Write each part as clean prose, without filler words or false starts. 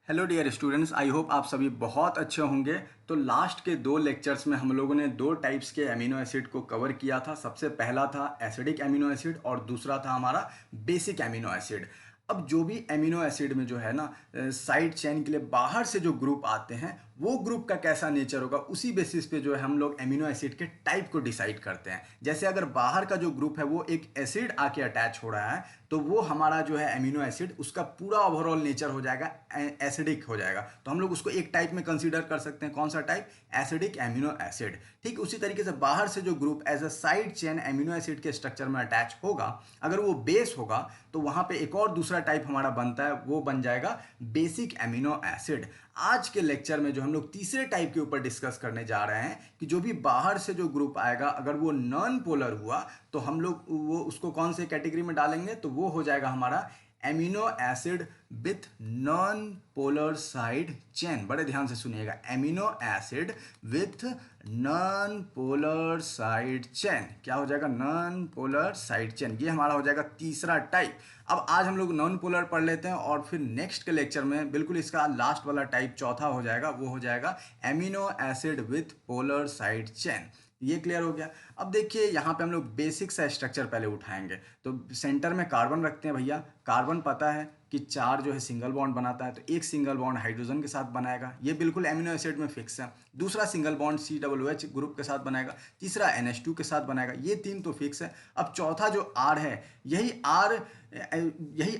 Hello dear students, I hope आप सभी बहुत अच्छे होंगे। तो लास्ट के दो लेक्चर्स में हम लोगों ने दो टाइप्स के अमीनो एसिड को कवर किया था। सबसे पहला था एसिडिक अमीनो एसिड और दूसरा था हमारा बेसिक अमीनो एसिड। अब जो भी अमीनो एसिड में जो है ना साइड चेन के लिए बाहर से जो ग्रुप आते हैं वो ग्रुप का कैसा नेचर होगा, उसी बेसिस पे जो है हम लोग अमीनो एसिड के टाइप को डिसाइड करते हैं। जैसे अगर बाहर का जो ग्रुप है वो एक एसिड आके अटैच हो रहा है तो वो हमारा जो है अमीनो एसिड उसका पूरा ओवरऑल नेचर हो जाएगा एसिडिक हो जाएगा। तो हम लोग उसको एक टाइप में कंसीडर कर सकते हैं। कौन सा टाइप? Acidic amino acid. ठीक उसी तरीके से बाहर से जो group as a side chain amino acid के स्ट्रक्चर में अटैच होगा, अगर वो बेस होगा तो वहां पे एक और दूसरा टाइप हमारा बनता है, वो बन जाएगा बेसिक अमीनो एसिड। आज के लेक्चर में जो हम लोग तीसरे टाइप के ऊपर डिस्कस करने जा रहे हैं कि जो भी बाहर से जो ग्रुप आएगा अगर वो नॉन पोलर हुआ तो हम लोग वो उसको कौन से कैटेगरी में डालेंगे, तो वो हो जाएगा हमारा amino acid with non polar side chain. बड़े ध्यान से सुनिएगा, amino acid with non polar side chain. क्या हो जाएगा? Non polar side chain. ये हमारा हो जाएगा तीसरा टाइप। अब आज हम लोग नॉन पोलर पढ़ लेते हैं और फिर नेक्स्ट के लेक्चर में बिल्कुल इसका लास्ट वाला टाइप चौथा हो जाएगा, वो हो जाएगा amino acid with polar side chain. ये क्लियर हो गया। अब देखिए यहाँ पे हम लोग बेसिक सा स्ट्रक्चर पहले उठाएंगे। तो सेंटर में कार्बन रखते हैं भैया। कार्बन पता है कि चार जो है सिंगल बॉन्ड बनाता है, तो एक सिंगल बॉन्ड हाइड्रोजन के साथ बनाएगा, ये बिल्कुल एमिनो एसिड में फिक्स है। दूसरा सिंगल बॉन्ड COOH ग्रुप के साथ बनाएगा, तीसरा NH2 के साथ बनाएगा, ये तीन तो फिक्स है। अब चौथा जो R है, यही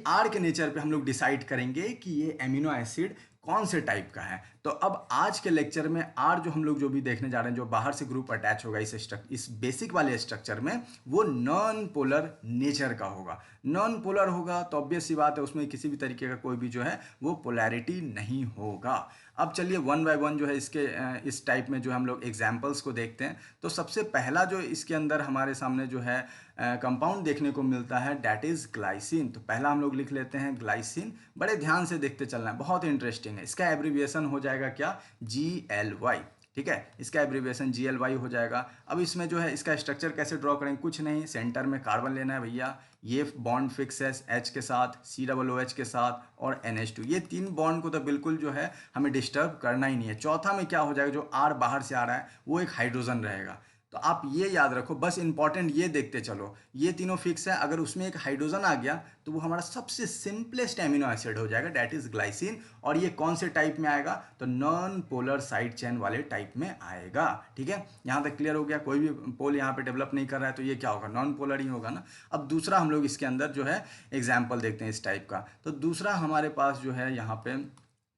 आर के नेचर पे हम लोग डिसाइड करेंगे कि ये एमिनो एसिड कौन से टाइप का है। तो अब आज के लेक्चर में आर जो हम लोग जो भी देखने जा रहे हैं, जो बाहर से ग्रुप अटैच होगा इस बेसिक वाले स्ट्रक्चर में, वो नॉन पोलर नेचर का होगा। नॉन पोलर होगा तो ऑब्वियस सी बात है उसमें किसी भी तरीके का कोई भी जो है वो पोलैरिटी नहीं होगा। अब चलिए वन बाय वन जो है इसके इस टाइप में जो हम लोग एग्जाम्पल्स को देखते हैं। तो सबसे पहला जो इसके अंदर हमारे सामने जो है कंपाउंड देखने को मिलता है, डैट इज ग्लाइसिन। तो पहला हम लोग लिख लेते हैं ग्लाइसिन। बड़े ध्यान से देखते चलना है, बहुत इंटरेस्टिंग है। इसका एब्रीविएशन हो जाएगा क्या? GLY। ठीक है, इसका एब्रीविएशन GLY हो जाएगा। अब इसमें जो है इसका स्ट्रक्चर कैसे ड्रॉ करेंगे? कुछ नहीं, सेंटर में कार्बन लेना है भैया, ये बॉन्ड फिक्स है H के साथ, COOH के साथ और NH2। ये तीन बॉन्ड को तो बिल्कुल जो है हमें डिस्टर्ब करना ही नहीं है। चौथा में क्या हो जाएगा? जो R बाहर से आ रहा है वो एक हाइड्रोजन रहेगा। तो आप ये याद रखो, बस इंपॉर्टेंट ये देखते चलो, ये तीनों फिक्स है। अगर उसमें एक हाइड्रोजन आ गया तो वो हमारा सबसे सिंपलेस्ट एमिनो एसिड हो जाएगा, डेट इज ग्लाइसिन। और ये कौन से टाइप में आएगा? तो नॉन पोलर साइड चेन वाले टाइप में आएगा। ठीक है, यहाँ तक क्लियर हो गया? कोई भी पोल यहाँ पे डेवलप नहीं कर रहा है तो ये क्या होगा? नॉन पोलर ही होगा ना। अब दूसरा हम लोग इसके अंदर जो है एग्जाम्पल देखते हैं इस टाइप का। तो दूसरा हमारे पास जो है यहाँ पे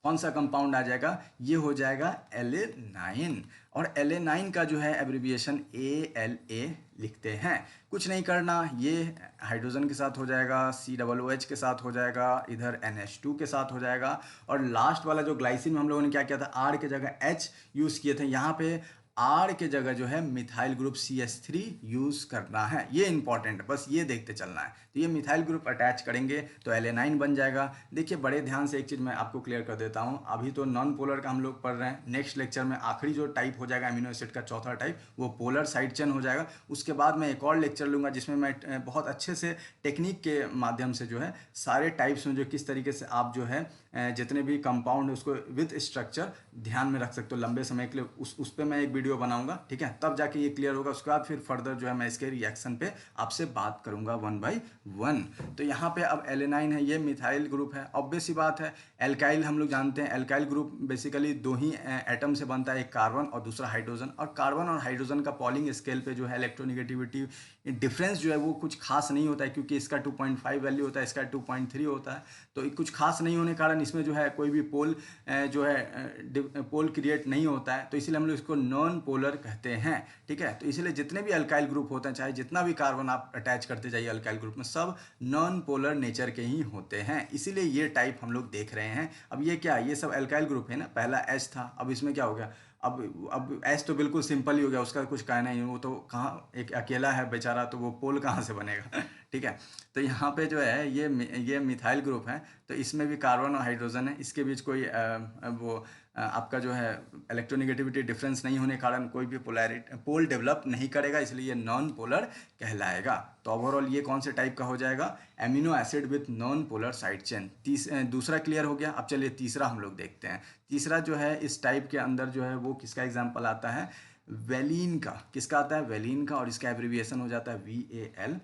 कौन सा कंपाउंड आ जाएगा? ये हो जाएगा एलेनाइन। और एलेनाइन का जो है एब्रिविएशन ALA लिखते हैं। कुछ नहीं करना, ये हाइड्रोजन के साथ हो जाएगा, COOH के साथ हो जाएगा, इधर NH2 के साथ हो जाएगा। और लास्ट वाला जो ग्लाइसिन में हम लोगों ने क्या किया था? R के जगह H यूज़ किए थे। यहाँ पे R के जगह जो है मिथाइल ग्रुप CH3 यूज करना है। ये इंपॉर्टेंट है, बस ये देखते चलना है। तो ये मिथाइल ग्रुप अटैच करेंगे तो एलेनाइन बन जाएगा। देखिए बड़े ध्यान से एक चीज़ मैं आपको क्लियर कर देता हूँ। अभी तो नॉन पोलर का हम लोग पढ़ रहे हैं, नेक्स्ट लेक्चर में आखिरी जो टाइप हो जाएगा अमीनो एसिड का चौथा टाइप, वो पोलर साइड चेन हो जाएगा। उसके बाद मैं एक और लेक्चर लूँगा जिसमें मैं बहुत अच्छे से टेक्निक के माध्यम से जो है सारे टाइप्स में जो किस तरीके से आप जो है जितने भी कंपाउंड है उसको विथ स्ट्रक्चर ध्यान में रख सकते हो लंबे समय के लिए, उस पर मैं एक वीडियो बनाऊंगा। ठीक है, तब जाके ये क्लियर होगा। उसके बाद फिर फर्दर जो है मैं इसके रिएक्शन पे आपसे बात करूंगा वन बाय वन। तो यहाँ पे अब एलेनाइन है, ये मिथाइल ग्रुप है, ऑब्वियस सी बात है। एल्काइल हम लोग जानते हैं, एल्काइल ग्रुप बेसिकली दो ही एटम से बनता है, एक कार्बन और दूसरा हाइड्रोजन। और कार्बन और हाइड्रोजन का पॉलिंग स्केल पे जो है इलेक्ट्रोनिगेटिविटी डिफरेंस जो है वो कुछ खास नहीं होता है, क्योंकि इसका 2.5 वैल्यू होता है, इसका 2.3 होता है। तो कुछ खास नहीं होने के कारण इसमें जो है कोई भी पोल जो है पोल क्रिएट नहीं होता है, तो इसलिए हम लोग इसको नॉन पोलर कहते हैं। ठीक है, तो इसलिए जितने भी अल्काइल ग्रुप होते हैं, चाहे जितना भी कार्बन आप अटैच करते जाइए अल्काइल ग्रुप में, सब नॉन पोलर नेचर के ही होते हैं। इसीलिए ये टाइप हम लोग देख रहे हैं। अब ये क्या, ये सब अल्काइल ग्रुप है ना, पहला H था, अब इसमें क्या हो गया? अब H तो बिल्कुल सिंपल ही हो गया, उसका कुछ कहना ही नहीं। वो तो कहाँ, एक अकेला है बेचारा, तो वो पोल कहाँ से बनेगा? ठीक है। तो यहाँ पे जो है ये मिथाइल ग्रुप है, तो इसमें भी कार्बन और हाइड्रोजन है, इसके बीच कोई आपका जो है इलेक्ट्रोनिगेटिविटी डिफरेंस नहीं होने के कारण कोई भी पोल डेवलप नहीं करेगा, इसलिए ये नॉन पोलर कहलाएगा। तो ओवरऑल ये कौन से टाइप का हो जाएगा, amino acid with non polar side chain. दूसरा क्लियर हो गया। अब चलिए तीसरा हम लोग देखते हैं। तीसरा जो है इस टाइप के अंदर जो है वो किसका एग्जाम्पल आता है, वेलिन का। किसका आता है, वेलिन का, और इसका एब्रीविएशन हो जाता है VAL।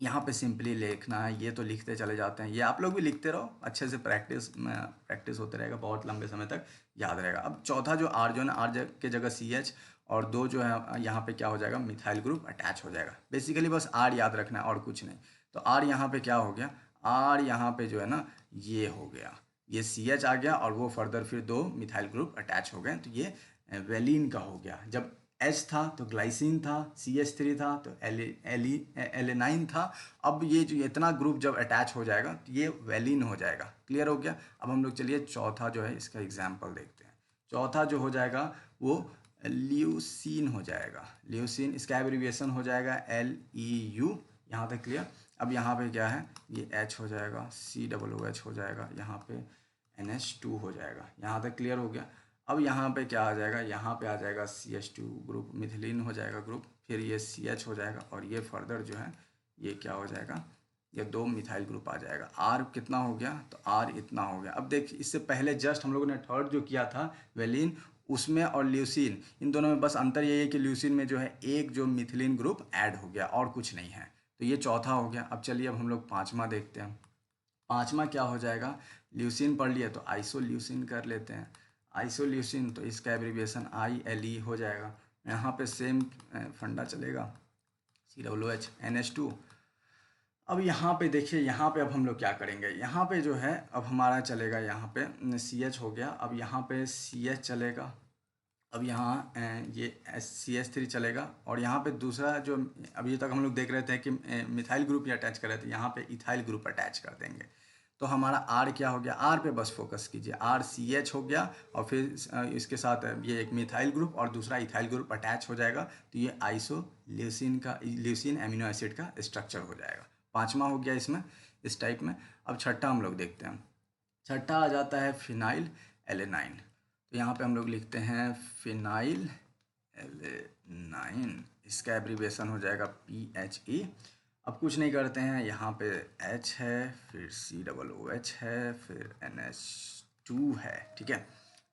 यहाँ पे सिंपली लिखना है, ये तो लिखते चले जाते हैं, ये आप लोग भी लिखते रहो, अच्छे से प्रैक्टिस होते रहेगा, बहुत लंबे समय तक याद रहेगा। अब चौथा जो आर जो है ना, आर के जगह CH, और दो जो है यहाँ पे क्या हो जाएगा, मिथाइल ग्रुप अटैच हो जाएगा। बेसिकली बस आर याद रखना है और कुछ नहीं। तो आर यहाँ पे क्या हो गया, आर यहाँ पे जो है ना ये हो गया, ये CH आ गया, और वो फर्दर फिर दो मिथाइल ग्रुप अटैच हो गए, तो ये वेलिन का हो गया। जब H था तो ग्लाइसिन था, CH3 था तो एलेनाइन था। अब ये जो इतना ग्रुप जब अटैच हो जाएगा तो ये वेलिन हो जाएगा। क्लियर हो गया। अब हम लोग चलिए चौथा जो है इसका एग्जाम्पल देखते हैं। चौथा जो हो जाएगा वो ल्यूसीन हो जाएगा। ल्यूसीन, इसका एब्रीविएशन हो जाएगा LEU। यहाँ तक क्लियर। अब यहाँ पे क्या है, ये H हो जाएगा, COOH हो जाएगा, यहाँ पे NH2 हो जाएगा। यहाँ तक क्लियर हो गया। अब यहाँ पे क्या आ जाएगा, यहाँ पे आ जाएगा CH2 ग्रुप, मिथिलीन हो जाएगा ग्रुप, फिर ये CH हो जाएगा, और ये फर्दर जो है ये क्या हो जाएगा, ये दो मिथाइल ग्रुप आ जाएगा। R कितना हो गया, तो R इतना हो गया। अब देखिए इससे पहले जस्ट हम लोगों ने थर्ड जो किया था वेलिन, उसमें और ल्यूसीन, इन दोनों में बस अंतर यही है कि ल्यूसीन में जो है एक जो मिथिलीन ग्रुप ऐड हो गया और कुछ नहीं है। तो ये चौथा हो गया। अब चलिए अब हम लोग पाँचवा देखते हैं। पाँचवा क्या हो जाएगा, ल्यूसीन पढ़ लिया तो आइसोल्यूसीन कर लेते हैं। आइसोल्यूसीन, तो इसका एब्रीविएशन ILE हो जाएगा। यहाँ पे सेम फंडा चलेगा, COOH NH2। अब यहाँ पे देखिए, यहाँ पे अब हम लोग क्या करेंगे, यहाँ पे जो है अब हमारा चलेगा, यहाँ पे CH हो गया, अब यहाँ पे CH चलेगा, अब यहाँ ये CH3 चलेगा, और यहाँ पे दूसरा जो अभी तक हम लोग देख रहे थे कि मिथाइल ग्रुप ही अटैच कर रहे थे, यहाँ पे इथाइल ग्रुप अटैच कर देंगे। तो हमारा R क्या हो गया, R पे बस फोकस कीजिए, RCH हो गया, और फिर इसके साथ ये एक मिथाइल ग्रुप और दूसरा इथाइल ग्रुप अटैच हो जाएगा, तो ये ल्यूसीन एमिनो एसिड का स्ट्रक्चर हो जाएगा। पाँचवा हो गया इसमें, इस टाइप में। अब छठा हम लोग देखते हैं। छठा आ जाता है फिनाइल एलेनाइन। तो यहाँ पे हम लोग लिखते हैं फिनाइल एलेनाइन, इसका एब्रीविएशन हो जाएगा PHE। अब कुछ नहीं करते हैं, यहाँ पे H है, फिर COOH है, फिर NH2 है, ठीक है।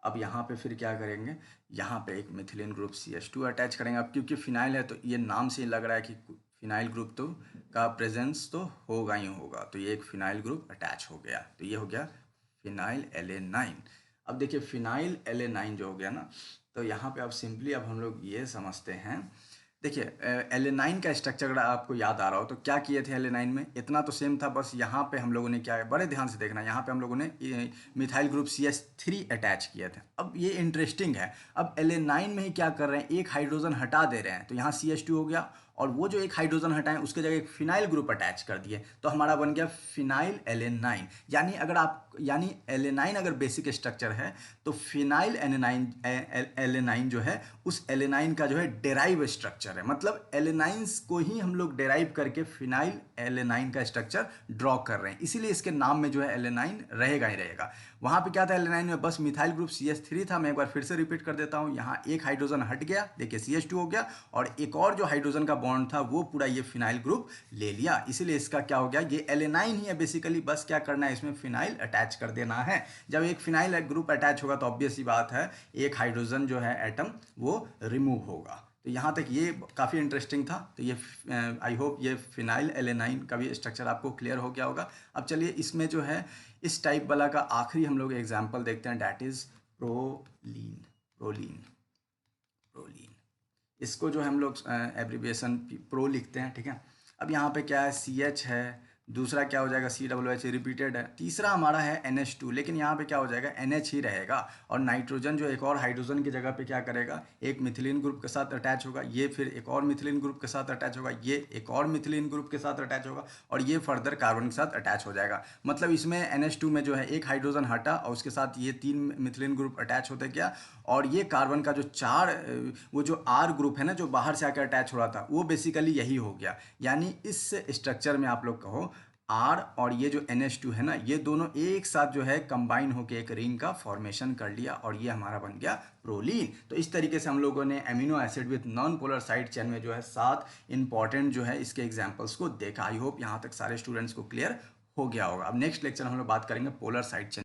अब यहाँ पे फिर क्या करेंगे, यहाँ पे एक मिथिलीन ग्रुप CH2 अटैच करेंगे। अब क्योंकि फिनाइल है तो ये नाम से ही लग रहा है कि फिनाइल ग्रुप तो का प्रेजेंस तो होगा ही होगा, तो ये एक फिनाइल ग्रुप अटैच हो गया, तो ये हो गया फिनाइल एलेनाइन। अब देखिए फिनाइल एलेनाइन जो हो गया ना, तो यहाँ पे अब सिंपली अब हम लोग ये समझते हैं। देखिए एलेनाइन का स्ट्रक्चर अगर आपको याद आ रहा हो तो क्या किए थे एलेनाइन में, इतना तो सेम था, बस यहाँ पे हम लोगों ने क्या है, बड़े ध्यान से देखना, यहाँ पे हम लोगों ने मिथाइल ग्रुप CH3 अटैच किए थे। अब ये इंटरेस्टिंग है, अब एलेनाइन में ही क्या कर रहे हैं, एक हाइड्रोजन हटा दे रहे हैं, तो यहाँ CH2 हो गया, और वो जो एक हाइड्रोजन हटाएं उसके जगह एक फिनाइल ग्रुप अटैच कर दिए, तो हमारा बन गया फिनाइल एलेनाइन। यानी एलेनाइन अगर बेसिक स्ट्रक्चर है तो फिनाइल एलेनाइन जो है उस एलेनाइन का जो है डेराइव स्ट्रक्चर है, मतलब एलेनाइंस को ही हम लोग डेराइव करके फिनाइल एलेनाइन का स्ट्रक्चर ड्रॉ कर रहे हैं, इसीलिए इसके नाम में जो है एलेनाइन रहेगा ही रहेगा। वहाँ पे क्या था एलेनाइन में, बस मिथाइल ग्रुप CH3 था। मैं एक बार फिर से रिपीट कर देता हूँ, यहाँ एक हाइड्रोजन हट गया, देखिए CH2 हो गया, और एक और जो हाइड्रोजन का बॉन्ड था वो पूरा ये फिनाइल ग्रुप ले लिया, इसीलिए इसका क्या हो गया, ये एलेनाइन ही है बेसिकली, बस क्या करना है इसमें फिनाइल अटैच कर देना है। जब एक फिनाइल ग्रुप अटैच होगा तो ऑब्वियस ही बात है एक हाइड्रोजन जो है एटम वो रिमूव होगा। तो यहाँ तक ये काफ़ी इंटरेस्टिंग था। तो ये आई होप ये फिनाइल एलेनाइन का भी स्ट्रक्चर आपको क्लियर हो गया होगा। अब चलिए इसमें जो है इस टाइप वाला का आखिरी हम लोग एग्जाम्पल देखते हैं, that is proline. Proline proline इसको जो हम लोग एब्रीविएशन प्रो लिखते हैं, ठीक है। अब यहाँ पे क्या है, CH है, दूसरा क्या हो जाएगा, COOH रिपीटेड है। तीसरा हमारा है NH2, लेकिन यहाँ पे क्या हो जाएगा, NH ही रहेगा और नाइट्रोजन जो एक और हाइड्रोजन की जगह पे क्या करेगा, एक मिथिलीन ग्रुप के साथ अटैच होगा, ये फिर एक और मिथिलीन ग्रुप के साथ अटैच होगा, ये एक और मिथिलीन ग्रुप के साथ अटैच होगा और ये फर्दर कार्बन के साथ अटैच हो जाएगा। मतलब इसमें NH2 में जो है एक हाइड्रोजन हटा और उसके साथ ये 3 मिथिलीन ग्रुप अटैच होते गया और ये कार्बन का जो वो जो R ग्रुप है ना जो बाहर से आकर अटैच हो रहा था, वो बेसिकली यही हो गया। यानी इस स्ट्रक्चर में आप लोग कहो R और ये जो NH2 है ना, ये दोनों एक साथ जो है कंबाइन होकर एक रिंग का फॉर्मेशन कर लिया और ये हमारा बन गया प्रोलीन। तो इस तरीके से हम लोगों ने amino acid with non polar side chain में जो है 7 इंपॉर्टेंट जो है इसके एग्जांपल्स को देखा। आई होप यहाँ तक सारे स्टूडेंट्स को क्लियर हो गया होगा। अब नेक्स्ट लेक्चर हम लोग बात करेंगे पोलर साइड चेन।